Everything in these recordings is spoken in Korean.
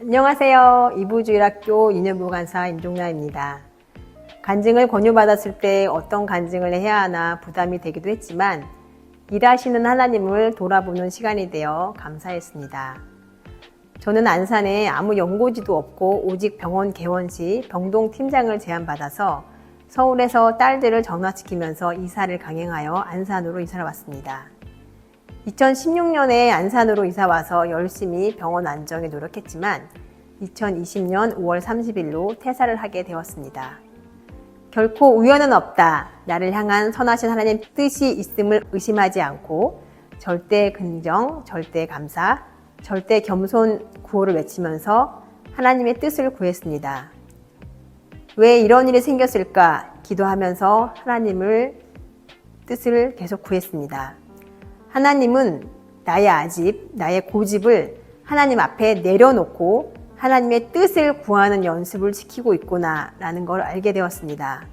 안녕하세요. 이부주일학교 유년부 간사 임종라입니다. 간증을 권유받았을 때 어떤 간증을 해야 하나 부담이 되기도 했지만 일하시는 하나님을 돌아보는 시간이 되어 감사했습니다. 저는 안산에 아무 연고지도 없고 오직 병원 개원 시 병동 팀장을 제안받아서 서울에서 딸들을 전화시키면서 이사를 강행하여 안산으로 이사를 왔습니다. 2016년에 안산으로 이사와서 열심히 병원 안정에 노력했지만 2020년 5월 30일로 퇴사를 하게 되었습니다. 결코 우연은 없다. 나를 향한 선하신 하나님 뜻이 있음을 의심하지 않고 절대 긍정, 절대 감사, 절대 겸손 구호를 외치면서 하나님의 뜻을 구했습니다. 왜 이런 일이 생겼을까 기도하면서 하나님을 뜻을 계속 구했습니다. 하나님은 나의 아집, 나의 고집을 하나님 앞에 내려놓고 하나님의 뜻을 구하는 연습을 시키고 있구나 라는 걸 알게 되었습니다.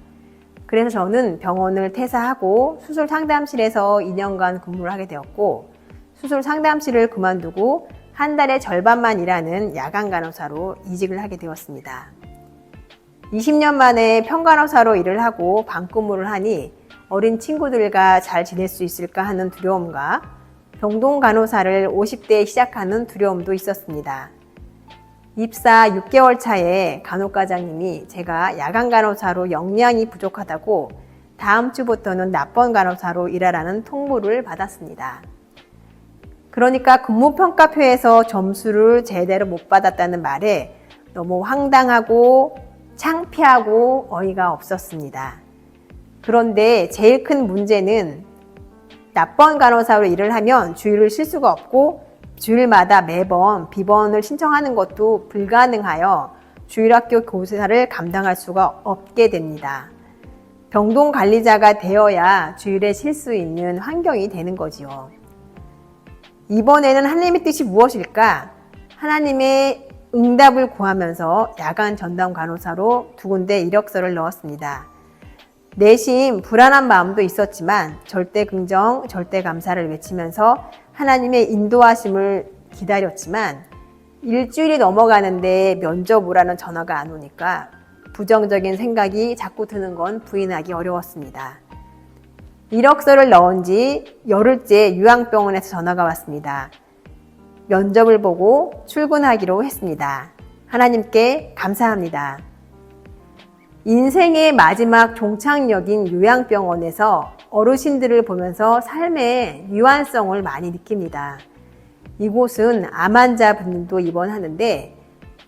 그래서 저는 병원을 퇴사하고 수술 상담실에서 2년간 근무를 하게 되었고 수술 상담실을 그만두고 한 달에 절반만 일하는 야간 간호사로 이직을 하게 되었습니다. 20년 만에 평간호사로 일을 하고 밤근무를 하니 어린 친구들과 잘 지낼 수 있을까 하는 두려움과 병동 간호사를 50대에 시작하는 두려움도 있었습니다. 입사 6개월 차에 간호과장님이 제가 야간 간호사로 역량이 부족하다고 다음 주부터는 낮번 간호사로 일하라는 통보를 받았습니다. 그러니까 근무평가표에서 점수를 제대로 못 받았다는 말에 너무 황당하고 창피하고 어이가 없었습니다. 그런데 제일 큰 문제는 낮번 간호사로 일을 하면 주일을 쉴 수가 없고 주일마다 매번 비번을 신청하는 것도 불가능하여 주일학교 교사를 감당할 수가 없게 됩니다. 병동 관리자가 되어야 주일에 쉴 수 있는 환경이 되는 거지요. 이번에는 하나님의 뜻이 무엇일까? 하나님의 응답을 구하면서 야간 전담 간호사로 2군데 이력서를 넣었습니다. 내심 불안한 마음도 있었지만 절대 긍정, 절대 감사를 외치면서 하나님의 인도하심을 기다렸지만 일주일이 넘어가는데 면접 오라는 전화가 안 오니까 부정적인 생각이 자꾸 드는 건 부인하기 어려웠습니다. 이력서를 넣은 지 열흘째 요양병원에서 전화가 왔습니다. 면접을 보고 출근하기로 했습니다. 하나님께 감사합니다. 인생의 마지막 종착역인 요양병원에서 어르신들을 보면서 삶의 유한성을 많이 느낍니다. 이곳은 암 환자분들도 입원하는데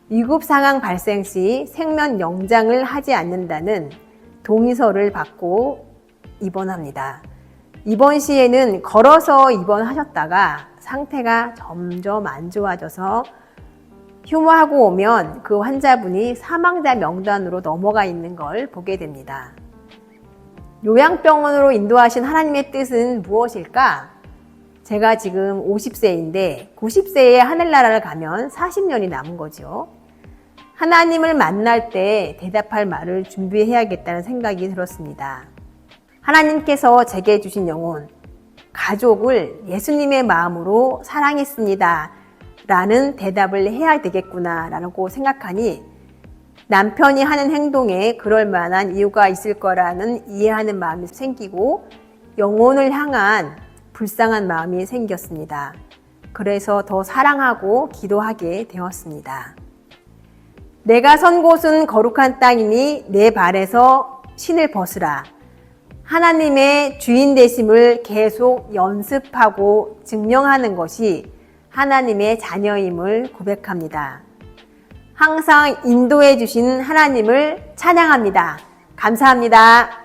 위급 상황 발생 시 생명 연장을 하지 않는다는 동의서를 받고 입원합니다. 입원 시에는 걸어서 입원하셨다가 상태가 점점 안 좋아져서 휴무하고 오면 그 환자분이 사망자 명단으로 넘어가 있는 걸 보게 됩니다. 요양병원으로 인도하신 하나님의 뜻은 무엇일까? 제가 지금 50세인데 90세에 하늘나라를 가면 40년이 남은 거죠. 하나님을 만날 때 대답할 말을 준비해야겠다는 생각이 들었습니다. 하나님께서 제게 주신 영혼, 가족을 예수님의 마음으로 사랑했습니다. 라는 대답을 해야 되겠구나 라고 생각하니 남편이 하는 행동에 그럴 만한 이유가 있을 거라는 이해하는 마음이 생기고 영혼을 향한 불쌍한 마음이 생겼습니다. 그래서 더 사랑하고 기도하게 되었습니다. 내가 선 곳은 거룩한 땅이니 내 발에서 신을 벗으라. 하나님의 주인 되심을 계속 연습하고 증명하는 것이 하나님의 자녀임을 고백합니다. 항상 인도해 주신 하나님을 찬양합니다. 감사합니다.